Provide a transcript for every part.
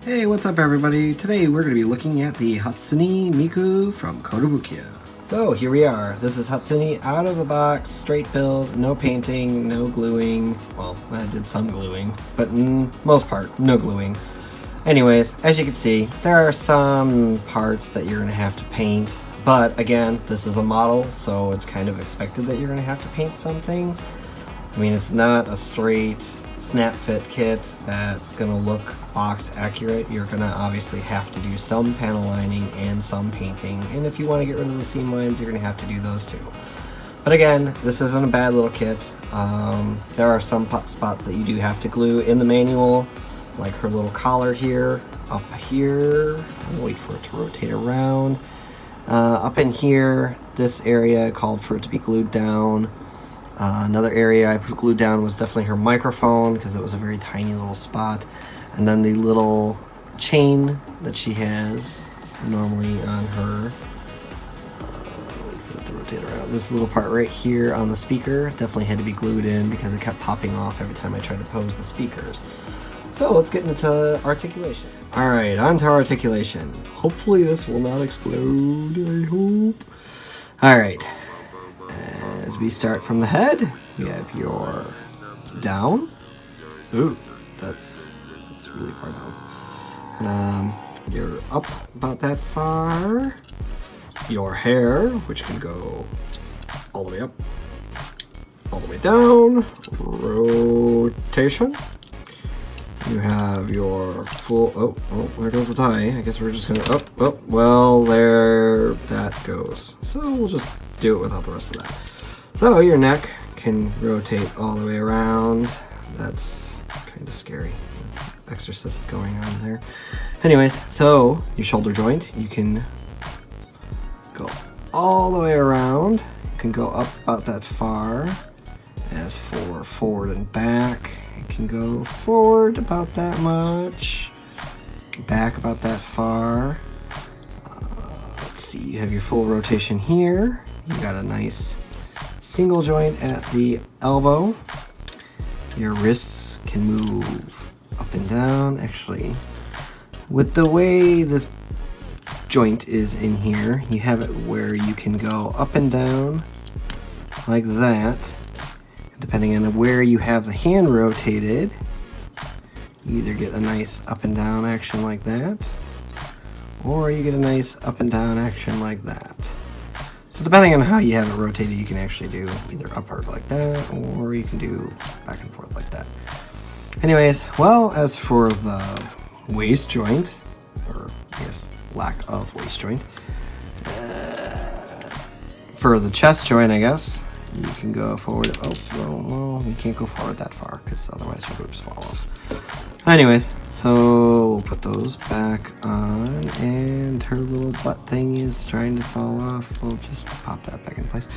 Hey, what's up everybody? Today we're going to be looking at the Hatsune Miku from Kotobukiya. So here we are. This is Hatsune out of the box, straight build, no painting, no gluing. Well, I did some gluing, but most part, no gluing. Anyways, as you can see, there are some parts that you're going to have to paint. But again, this is a model, so it's kind of expected that you're going to have to paint some things. I mean, it's not a straight snap fit kit that's going to look box accurate. You're going to obviously have to do some panel lining and some painting, and if you want to get rid of the seam lines, you're going to have to do those too. But again, this isn't a bad little kit. There are some spots that you do have to glue in the manual, like her little collar here, up here. I'll wait for it to rotate around. Up in here, this area called for it to be glued down. Another area I put glued down was definitely her microphone, because it was a very tiny little spot. And then the little chain that she has normally on her, wait for it to rotate around. This little part right here on the speaker definitely had to be glued in because it kept popping off every time I tried to pose the speakers. So let's get into articulation. Alright, on to articulation. Hopefully this will not explode, I hope. Alright. As we start from the head, you have your down. Ooh, that's really far down. You're up about that far. Your hair, which can go all the way up, all the way down. Rotation. You have your full, oh, there goes the tie. I guess we're just gonna, well, there that goes. So we'll just do it without the rest of that. So your neck can rotate all the way around. That's kind of scary. Exorcist going on there. Anyways, so your shoulder joint, you can go all the way around. You can go up about that far. As for forward and back, you can go forward about that much. Back about that far. Let's see, you have your full rotation here. You got a nice single joint at the elbow. Your wrists can move up and down. Actually, with the way this joint is in here, you have it where you can go up and down like that. Depending on where you have the hand rotated, you either get a nice up and down action like that, or you get a nice up and down action like that. So depending on how you have it rotated, you can actually do either upward like that, or you can do back and forth like that. Anyways, well, as for the waist joint, or I guess lack of waist joint, for the chest joint, I guess, you can go forward. Oh, well, you can't go forward that far, because otherwise your boobs fall off. Anyways, so we'll put those back on, and her little butt thing is trying to fall off. We'll just pop that back in place.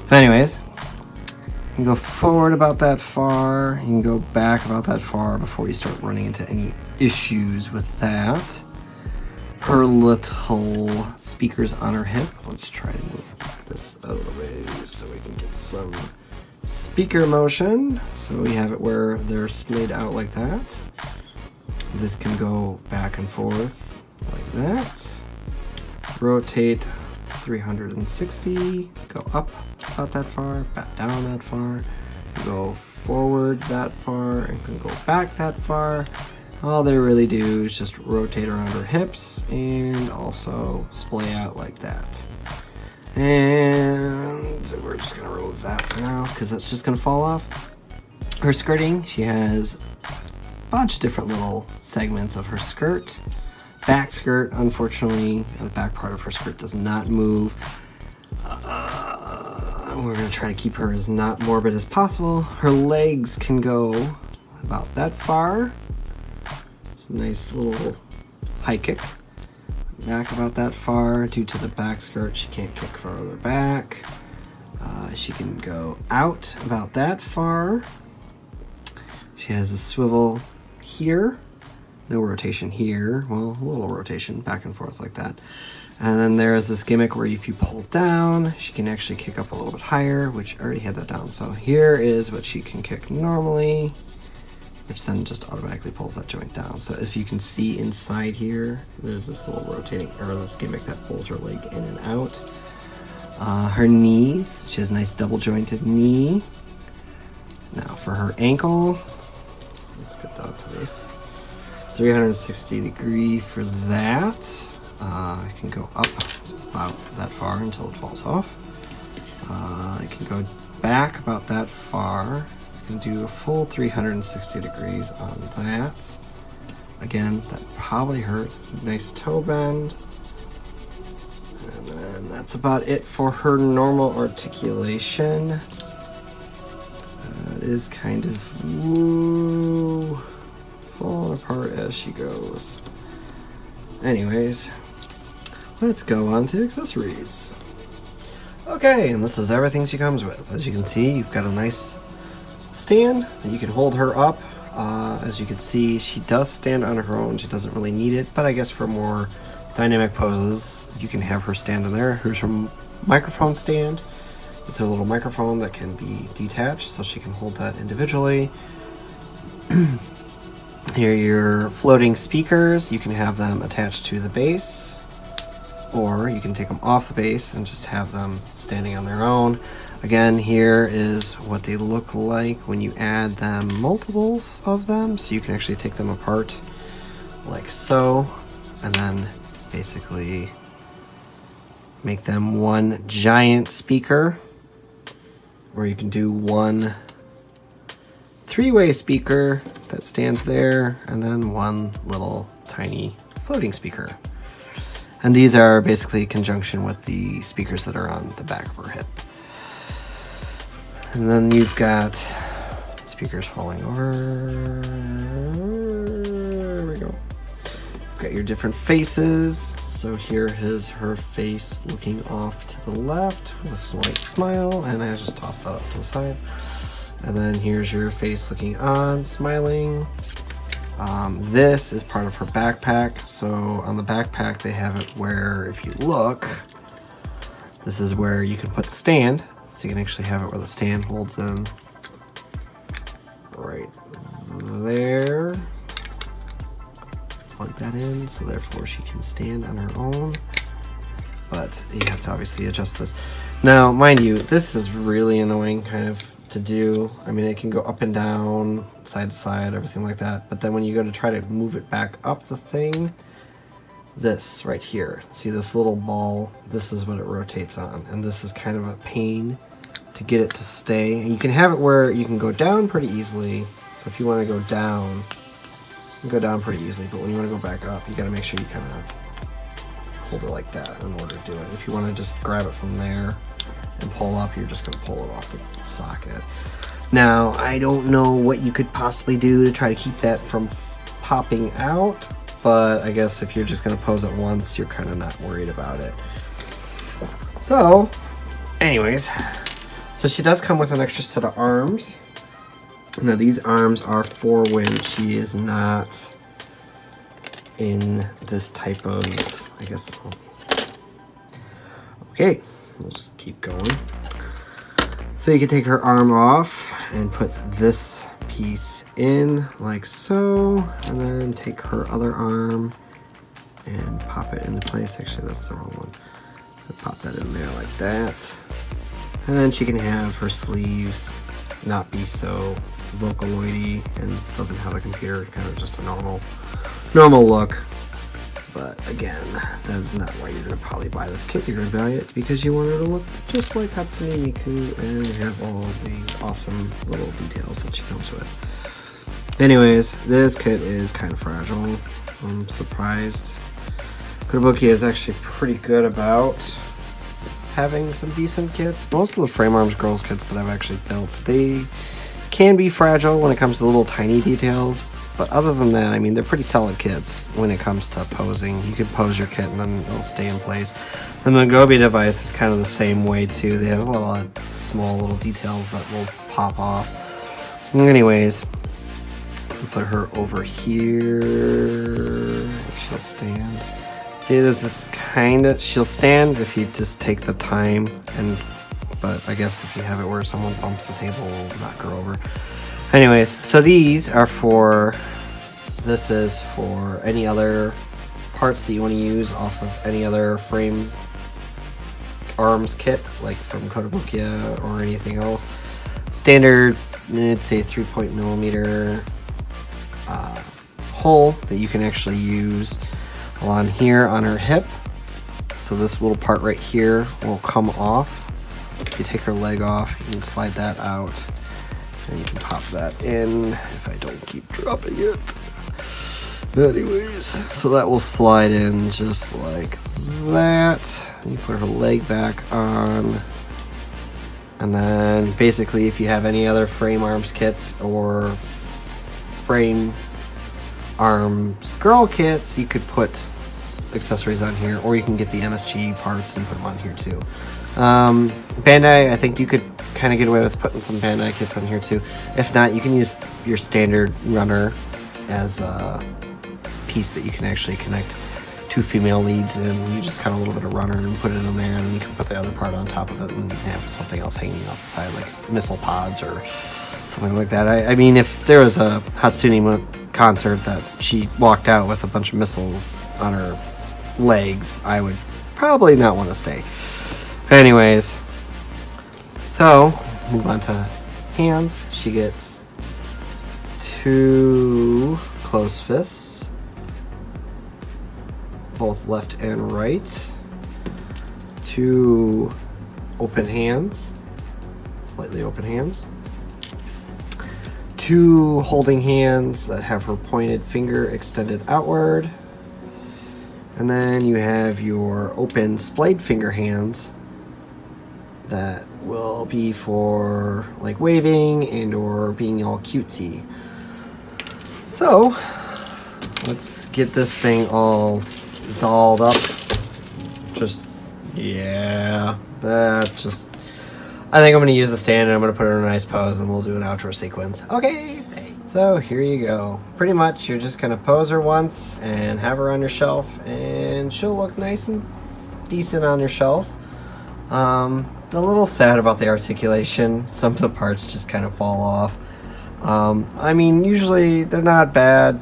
But anyways, you can go forward about that far, you can go back about that far before you start running into any issues with that. Her little speakers on her hip. Let's try to move this out of the way so we can get some speaker motion. So we have it where they're splayed out like that. This can go back and forth like that. Rotate 360. Go up about that far, back down that far. Go forward that far, and can go back that far. All they really do is just rotate around her hips and also splay out like that. And so we're just going to remove that for now because that's just going to fall off. Her skirting, she has a bunch of different little segments of her skirt. Back skirt, unfortunately, the back part of her skirt does not move. We're going to try to keep her as not morbid as possible. Her legs can go about that far. It's a nice little high kick. Back about that far. Due to the back skirt, she can't kick further back. She can go out about that far. She has a swivel here. No rotation here. Well, a little rotation back and forth like that. And then there's this gimmick where if you pull down, she can actually kick up a little bit higher, which I already had that down. So here is what she can kick normally. which then just automatically pulls that joint down. So if you can see inside here, there's this little rotating, or this gimmick that pulls her leg in and out. Her knees, she has a nice double jointed knee. Now for her ankle, let's get down to this. 360 degree for that. I can go up about that far until it falls off. I can go back about that far. I can do a full 360 degrees on that. Again, that probably hurt. Nice toe bend. And then that's about it for her normal articulation. It is kind of falling apart as she goes. Anyways, let's go on to accessories. Okay, and this is everything she comes with. As you can see, you've got a nice stand that you can hold her up. As you can see, she does stand on her own. She doesn't really need it, but I guess for more dynamic poses, you can have her stand in there. Here's her microphone stand with her little microphone that can be detached, so she can hold that individually. Here are your floating speakers. You can have them attached to the base, or you can take them off the base and just have them standing on their own. Again, here is what they look like when you add them, multiples of them, so you can actually take them apart like so, and then basically make them one giant speaker, or you can do one three-way speaker that stands there, and then one little tiny floating speaker. And these are basically in conjunction with the speakers that are on the back of her hip. And then you've got speakers falling over. There we go. You've got your different faces. So here is her face looking off to the left with a slight smile, and I just tossed that up to the side. And then here's your face looking on, smiling. This is part of her backpack. So on the backpack, they have it where, if you look, this is where you can put the stand. So you can actually have it where the stand holds in right there. Plug that in, so therefore she can stand on her own. But you have to obviously adjust this. Now, mind you, this is really annoying kind of to do. I mean, it can go up and down, side to side, everything like that. But then when you go to try to move it back up the thing, this right here, see this little ball, this is what it rotates on. And this is kind of a pain to get it to stay. And you can have it where you can go down pretty easily. So if you want to go down, you can go down pretty easily. But when you want to go back up, you got to make sure you kind of hold it like that in order to do it. If you want to just grab it from there and pull up, you're just going to pull it off the socket. Now, I don't know what you could possibly do to try to keep that from popping out, but I guess if you're just going to pose it once, you're kind of not worried about it. So, anyways, so she does come with an extra set of arms. Now, these arms are for when she is not in this type of, I guess, okay, we'll just keep going. So you can take her arm off and put this piece in like so, and then take her other arm and pop it into place. Actually, that's the wrong one. Pop that in there like that. And then she can have her sleeves not be so Vocaloid-y and doesn't have the computer, kind of just a normal look. But again, that is not why you're going to probably buy this kit. You're going to buy it because you want her to look just like Hatsune Miku and have all of the awesome little details that she comes with. Anyways, this kit is kind of fragile. I'm surprised. Kotobukiya is actually pretty good about having some decent kits. Most of the Frame Arms Girls kits that I've actually built, they can be fragile when it comes to little tiny details. But other than that, I mean, they're pretty solid kits when it comes to posing. You can pose your kit and then it'll stay in place. The Mogobi device is kind of the same way too. They have a lot of small little details that will pop off. Anyways, put her over here. She'll stand. See, this is kind of, she'll stand if you just take the time, but I guess if you have it where someone bumps the table, it'll knock her over. Anyways, so these are for, this is for any other parts that you want to use off of any other frame arms kit, like from Kotobukiya or anything else. Standard, I'd say 3.0mm hole that you can actually use on here on her hip. So this little part right here will come off. If you take her leg off, you can slide that out and you can pop that in if I don't keep dropping it. Anyways, so that will slide in just like that. You put her leg back on, and then basically if you have any other frame arms kits or frame arms girl kits, you could put accessories on here, or you can get the MSG parts and put them on here too. Bandai, I think you could kind of get away with putting some Bandai kits on here too. If not, you can use your standard runner as a piece that you can actually connect two female leads in. You just cut a little bit of runner and put it in there, and then you can put the other part on top of it and have something else hanging off the side, like missile pods or something like that. I mean, if there was a Hatsune concert that she walked out with a bunch of missiles on her legs, I would probably not want to stay. Anyways, so move on to hands. She gets 2 closed fists, both left and right, 2 open hands, slightly open hands, 2 holding hands that have her pointed finger extended outward, and then you have your open splayed finger hands that will be for like waving and or being all cutesy. So let's get this thing all dolled up. Just, yeah, that just, I think I'm going to use the stand and I'm going to put her in a nice pose and we'll do an outro sequence. Okay, so here you go. Pretty much you're just going to pose her once and have her on your shelf, and she'll look nice and decent on your shelf. A little sad about the articulation. Some of the parts just kind of fall off. I mean, usually they're not bad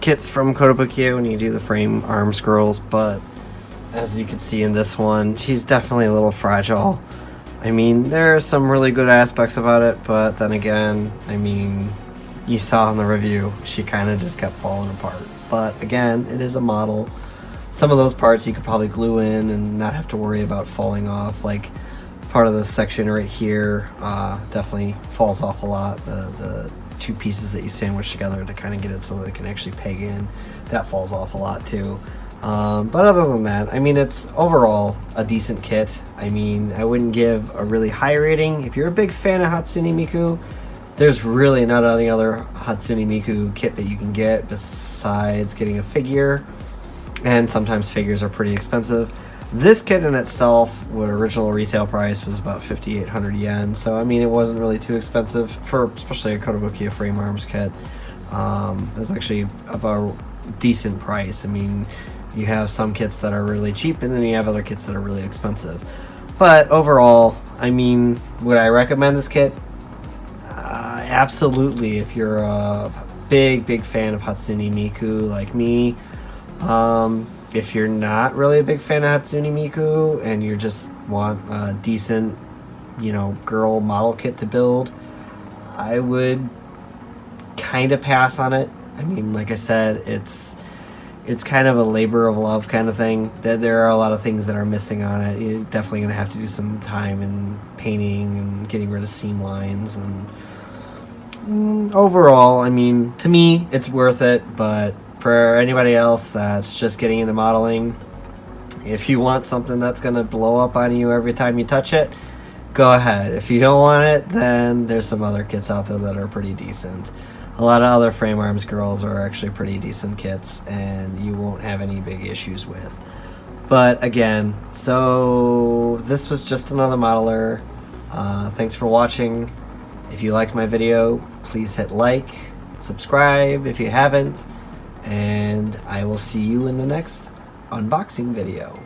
kits from Kotobukiya when you do the frame arms girls, but as you can see in this one, she's definitely a little fragile. I mean, there are some really good aspects about it, but then again, I mean, you saw in the review, she kind of just kept falling apart. But again, it is a model. Some of those parts you could probably glue in and not have to worry about falling off. Like part of this section right here definitely falls off a lot. The 2 pieces that you sandwich together to kind of get it so that it can actually peg in, that falls off a lot too. But other than that, I mean, it's overall a decent kit. I mean, I wouldn't give a really high rating. If you're a big fan of Hatsune Miku, there's really not any other Hatsune Miku kit that you can get besides getting a figure, and sometimes figures are pretty expensive. This kit in itself, what original retail price was about 5,800 yen, so I mean, it wasn't really too expensive for especially a Kotobukiya frame arms kit. It's actually about a decent price. I mean, you have some kits that are really cheap, and then you have other kits that are really expensive. But overall, I mean, would I recommend this kit? Absolutely. If you're a big fan of Hatsune Miku like me, if you're not really a big fan of Hatsune Miku and you just want a decent, you know, girl model kit to build, I would kind of pass on it. I mean, like I said, it's kind of a labor of love kind of thing. There are a lot of things that are missing on it. You're definitely going to have to do some time in painting and getting rid of seam lines. And overall, I mean, to me, it's worth it. But for anybody else that's just getting into modeling, if you want something that's going to blow up on you every time you touch it, go ahead. If you don't want it, then there's some other kits out there that are pretty decent. A lot of other frame arms girls are actually pretty decent kits, and you won't have any big issues with. But again, so this was just another modeler. Thanks for watching. If you liked my video, please hit like, subscribe if you haven't, and I will see you in the next unboxing video.